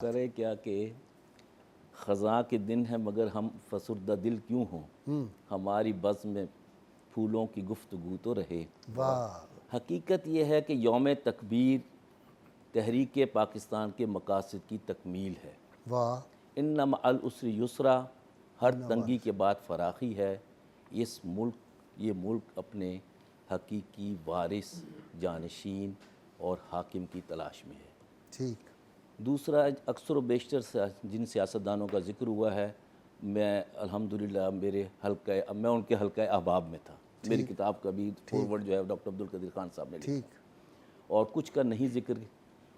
کرے کیا کہ خزاں کے دن ہے مگر ہم فسردہ دل کیوں ہوں، ہماری بزم میں پھولوں کی گفتگو تو رہے۔ واہ حقیقت یہ ہے کہ یوم تکبیر تحریک پاکستان کے مقاصد کی تکمیل ہے۔ واہ ان مع العسر یسرا، ہر تنگی کے بعد فراخی ہے۔ یہ ملک اپنے حقیقی وارث، جانشین اور حاکم کی تلاش میں ہے۔ ٹھیک دوسرا، اکثر و بیشتر جن سیاستدانوں کا ذکر ہوا ہے، میں الحمدللہ میں ان کے حلقہ احباب میں تھا۔ میری کتاب کا بھی فورورڈ جو ہے ڈاکٹر عبدالقدیر خان صاحب نے لکھا، اور کچھ کا نہیں ذکر،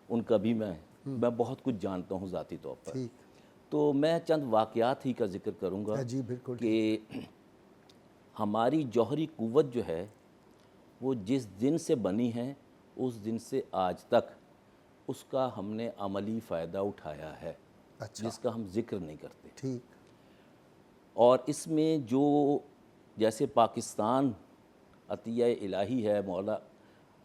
ان کا بھی میں بہت کچھ جانتا ہوں ذاتی طور پر۔ تو میں چند واقعات ہی کا ذکر کروں گا جی بالکل کہ ہماری جوہری قوت جو ہے وہ جس دن سے بنی ہے اس دن سے آج تک اس کا ہم نے عملی فائدہ اٹھایا ہے، جس کا ہم ذکر نہیں کرتے۔ ٹھیک اور اس میں جو جیسے پاکستان عطیہ الہی ہے، مولا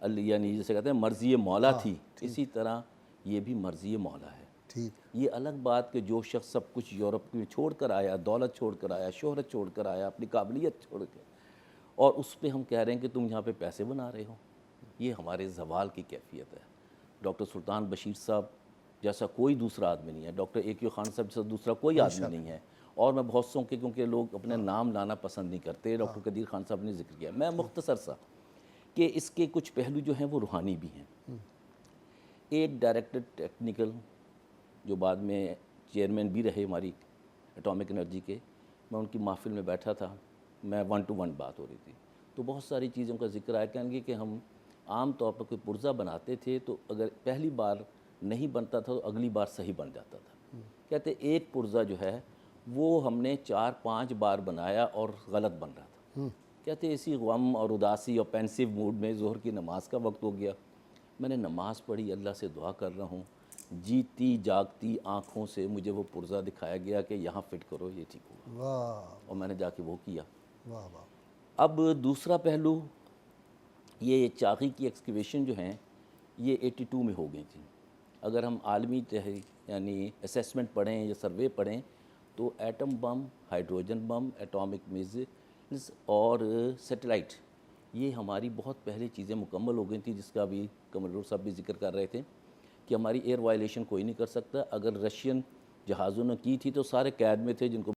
یعنی جیسے کہتے ہیں مرضی مولا تھی، اسی طرح یہ بھی مرضی مولا ہے۔ ٹھیک یہ الگ بات کہ جو شخص سب کچھ یورپ میں چھوڑ کر آیا، دولت چھوڑ کر آیا، شہرت چھوڑ کر آیا، اپنی قابلیت چھوڑ کے، اور اس پہ ہم کہہ رہے ہیں کہ تم یہاں پہ پیسے بنا رہے ہو، یہ ہمارے زوال کی کیفیت ہے۔ ڈاکٹر سلطان بشیر صاحب جیسا کوئی دوسرا آدمی نہیں ہے، ڈاکٹر اے کیو خان صاحب جیسا دوسرا کوئی آدمی نہیں ہے، اور میں بہت سوں کے کیونکہ لوگ اپنے نام لانا پسند نہیں کرتے، ڈاکٹر قدیر خان صاحب نے ذکر کیا، میں مختصر سا کہ اس کے کچھ پہلو جو ہیں وہ روحانی بھی ہیں۔ ایک ڈائریکٹر ٹیکنیکل جو بعد میں چیئرمین بھی رہے ہماری اٹامک انرجی کے، میں ان کی محفل میں بیٹھا تھا، میں 1 to 1 بات ہو رہی تھی، تو بہت ساری چیزوں کا ذکر آیا، کہیں گے کہ ہم عام طور پر کوئی پرزہ بناتے تھے تو اگر پہلی بار نہیں بنتا تھا تو اگلی بار صحیح بن جاتا تھا۔ کہتے ایک پرزہ جو ہے وہ ہم نے 4-5 بار بنایا اور غلط بن رہا تھا۔ کہتے اسی غم اور اداسی اور پینسیو موڈ میں ظہر کی نماز کا وقت ہو گیا، میں نے نماز پڑھی، اللہ سے دعا کر رہا ہوں، جیتی جاگتی آنکھوں سے مجھے وہ پرزہ دکھایا گیا کہ یہاں فٹ کرو، یہ ٹھیک ہوگا، واہ اور میں نے جا کے وہ کیا۔ واہ واہ اب دوسرا پہلو، یہ چاغی کی ایکسکیویشن جو ہیں یہ 82 میں ہو گئی تھی۔ اگر ہم عالمی یعنی اسیسمنٹ پڑھیں یا سروے پڑھیں تو ایٹم بم، ہائیڈروجن بم، ایٹامک میزائلز اور سیٹلائٹ، یہ ہماری بہت پہلے چیزیں مکمل ہو گئی تھیں، جس کا بھی کمرڈور صاحب بھی ذکر کر رہے تھے کہ ہماری ایئر وائلیشن کوئی نہیں کر سکتا۔ اگر رشین جہازوں نے کی تھی تو سارے قید میں تھے جن کو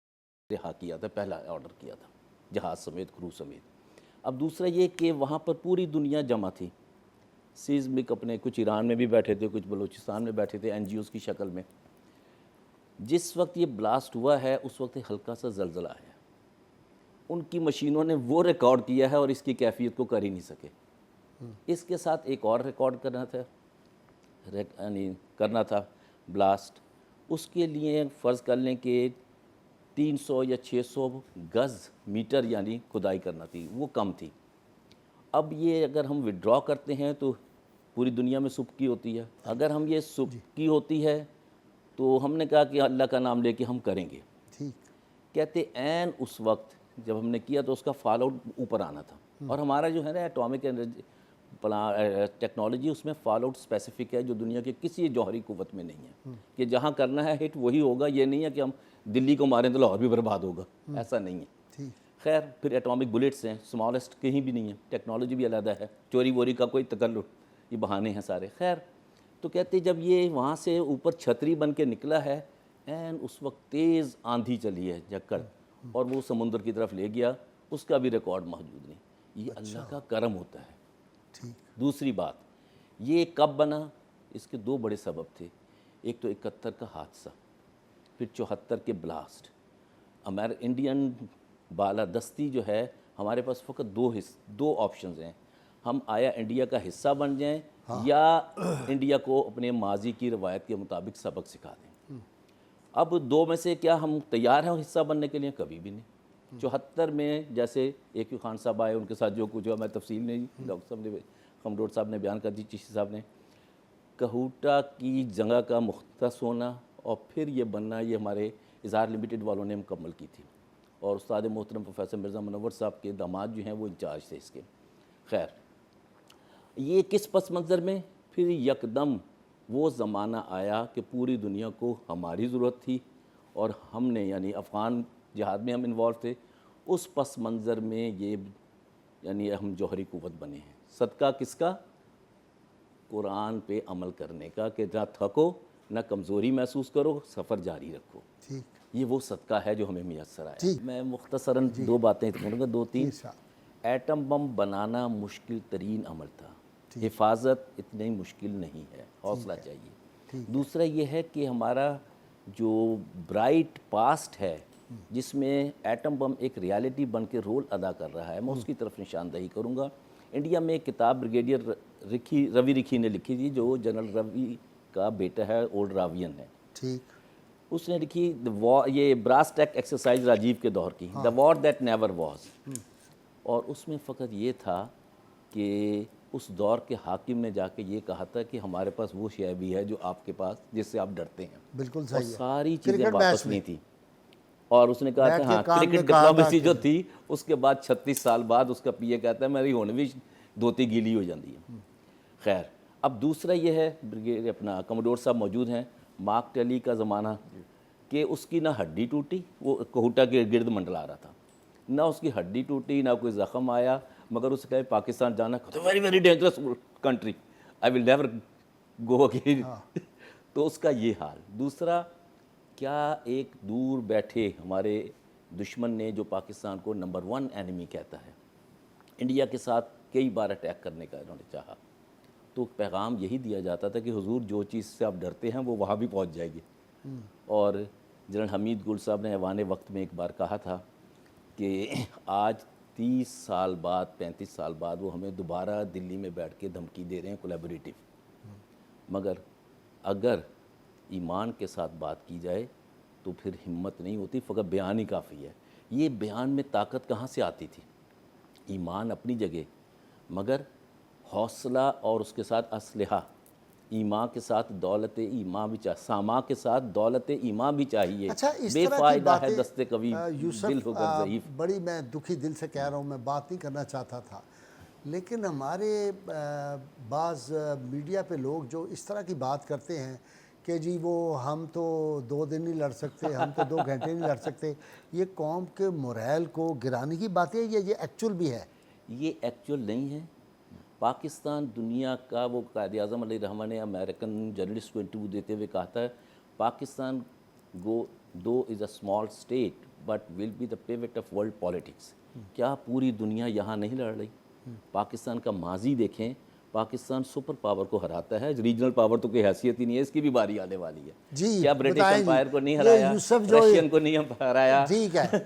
رہا کیا تھا، پہلا آرڈر کیا تھا، جہاز سمیت، کرو سمیت۔ اب دوسرا یہ کہ وہاں پر پوری دنیا جمع تھی، سیزمک اپنے کچھ ایران میں بھی بیٹھے تھے، کچھ بلوچستان میں بیٹھے تھے، این جی اوز کی شکل میں۔ جس وقت یہ بلاسٹ ہوا ہے اس وقت ہلکا سا زلزلہ آیا، ان کی مشینوں نے وہ ریکارڈ کیا ہے اور اس کی کیفیت کو کر ہی نہیں سکے۔ اس کے ساتھ ایک اور ریکارڈ کرنا تھا بلاسٹ، اس کے لیے فرض کر لیں کہ 300 یا 600 گز میٹر یعنی کھدائی کرنا تھی، وہ کم تھی۔ اب یہ اگر ہم وڈرا کرتے ہیں تو پوری دنیا میں سبکی ہوتی ہے، اگر ہم یہ سبکی ہوتی ہے تو ہم نے کہا کہ اللہ کا نام لے کے ہم کریں گے۔ کہتے عین اس وقت جب ہم نے کیا تو اس کا فال آؤٹ اوپر آنا تھا، اور ہمارا جو ہے نا ایٹامک انرجی ٹیکنالوجی، اس میں فال آؤٹ اسپیسیفک ہے جو دنیا کے کسی جوہری قوت میں نہیں ہے، کہ جہاں کرنا ہے ہٹ وہی ہوگا، یہ نہیں ہے کہ ہم دلی کو ماریں تو لاہور بھی برباد ہوگا، ایسا نہیں ہے۔ خیر پھر ایٹامک بلیٹس ہیں، سمالسٹ کہیں بھی نہیں ہے، ٹیکنالوجی بھی علیحدہ ہے، چوری ووری کا کوئی تکلف، یہ بہانے ہیں سارے۔ خیر تو کہتے جب یہ وہاں سے اوپر چھتری بن کے نکلا ہے، این اس وقت تیز آندھی چلی ہے جھکڑ، اور وہ سمندر کی طرف لے گیا، اس کا بھی ریکارڈ موجود نہیں۔ یہ اللہ کا کرم ہوتا ہے۔ دوسری بات، یہ کب بنا، اس کے 2 بڑے سبب تھے، ایک تو 71 کا حادثہ، پھر 74 کے بلاسٹ۔ انڈین بالادستی جو ہے ہمارے پاس فقط 2 آپشنز ہیں، ہم آیا انڈیا کا حصہ بن جائیں یا انڈیا کو اپنے ماضی کی روایت کے مطابق سبق سکھا دیں۔ اب 2 میں سے کیا ہم تیار ہیں حصہ بننے کے لیے؟ کبھی بھی نہیں۔ 74 میں جیسے اے کیو خان صاحب آئے، ان کے ساتھ جو کچھ میں تفصیل نہیں، ڈاکٹر صاحب نے، خمرور صاحب نے بیان کر دی، چشتی صاحب نے، کہوٹا کی جگہ کا مختص ہونا اور پھر یہ بننا، یہ ہمارے اظہار لمیٹڈ والوں نے مکمل کی تھی، اور استاد محترم پروفیسر مرزا منور صاحب کے داماد جو ہیں وہ انچارج تھے اس کے۔ خیر یہ کس پس منظر میں؟ پھر یکدم وہ زمانہ آیا کہ پوری دنیا کو ہماری ضرورت تھی اور ہم نے یعنی افغان جہاد میں ہم انوالو تھے. اس پس منظر میں یہ یعنی ہم جوہری قوت بنے ہیں. صدقہ کس کا؟ قرآن پہ عمل کرنے کا کہ نہ تھکو نہ کمزوری محسوس کرو, سفر جاری رکھو. ٹھیک. یہ وہ صدقہ ہے جو ہمیں میسر آیا. ٹھیک. میں مختصراً دو باتیں کروں گا, دو تین. ٹھیک صاحب. ایٹم بم بنانا مشکل ترین عمل تھا, حفاظت اتنی مشکل نہیں ہے, حوصلہ چاہیے. دوسرا یہ ہے کہ ہمارا جو برائٹ پاسٹ ہے جس میں ایٹم بم ایک ریالٹی بن کے رول ادا کر رہا ہے, میں اس کی طرف نشاندہی کروں گا. انڈیا میں ایک کتاب بریگیڈیئر روی رکھی نے لکھی تھی, جو جنرل روی کا بیٹا ہے, اولڈ راوین ہے. ٹھیک. اس نے لکھی یہ براس ٹیک ایکسرسائز راجیو کے دور کی, دا وار دیٹ نیور واز. اور اس میں فقط یہ تھا کہ اس دور کے حاکم نے جا کے یہ کہا تھا کہ ہمارے پاس وہ شے بھی ہے جو آپ کے پاس جس سے آپ ڈرتے ہیں. بالکل اور صحیح ہے. ساری چیزیں واپس نہیں تھیں. اور اس نے کہا تھا ہاں کرکٹ ڈپلومیسی جو تھی اس کے بعد 36 سال بعد اس کا پی اے کہتا ہے میری ہون بھی دھوتی گیلی ہو جاتی ہے. خیر, اب دوسرا یہ ہے, بریگیڈ اپنا کموڈور صاحب موجود ہیں, مارک ٹیلی کا زمانہ, کہ اس کی نہ ہڈی ٹوٹی, وہ کوہٹا کے گرد منڈلا رہا تھا, نہ اس کی ہڈی ٹوٹی نہ کوئی زخم آیا, مگر اس کہے پاکستان جانا very very dangerous country, I will never go again. تو اس کا یہ حال. دوسرا, کیا ایک دور بیٹھے ہمارے دشمن نے جو پاکستان کو نمبر 1 اینیمی کہتا ہے, انڈیا کے ساتھ کئی بار اٹیک کرنے کا انہوں نے چاہا, تو پیغام یہی دیا جاتا تھا کہ حضور جو چیز سے آپ ڈرتے ہیں وہ وہاں بھی پہنچ جائے گی. اور جنرل حمید گل صاحب نے ایوان وقت میں ایک بار کہا تھا کہ آج 30 سال بعد 35 سال بعد وہ ہمیں دوبارہ دلی میں بیٹھ کے دھمکی دے رہے ہیں کولیبریٹو, مگر اگر ایمان کے ساتھ بات کی جائے تو پھر ہمت نہیں ہوتی, فقط بیان ہی کافی ہے. یہ بیان میں طاقت کہاں سے آتی تھی؟ ایمان اپنی جگہ, مگر حوصلہ اور اس کے ساتھ اسلحہ, ایمان کے ساتھ دولت ایمان بھی چاہیے, ساما کے ساتھ دولت ایمان بھی چاہیے. اچھا, اس بے طرح کی فائدہ ہے باتیں دستے قوی دل ہو کر ضعیف. بڑی میں دکھی دل سے کہہ رہا ہوں, میں بات نہیں کرنا چاہتا تھا, لیکن ہمارے بعض میڈیا پہ لوگ جو اس طرح کی بات کرتے ہیں کہ جی وہ ہم تو 2 دن نہیں لڑ سکتے, ہم تو 2 گھنٹے نہیں لڑ سکتے, یہ قوم کے موریل کو گرانے کی باتیں ہیں, یہ ایکچول بھی ہے؟ یہ ایکچول نہیں ہے. پاکستان دنیا کا, وہ قائد اعظم علیہ الرحمٰ نے امریکن جرنلسٹ کو انٹرویو دیتے ہوئے کہا تھا, Pakistan though is a small state but will be the pivot of world politics. کیا پوری دنیا یہاں نہیں لڑ رہی؟ پاکستان کا ماضی دیکھیں, پاکستان سپر پاور کو ہراتا ہے, ریجنل پاور تو کوئی حیثیت ہی نہیں ہے, اس کی بھی باری آنے والی ہے. جی کیا برٹش امپائر کو نہیں ہرایا, رشین کو نہیں ہرایا, ٹھیک ہے.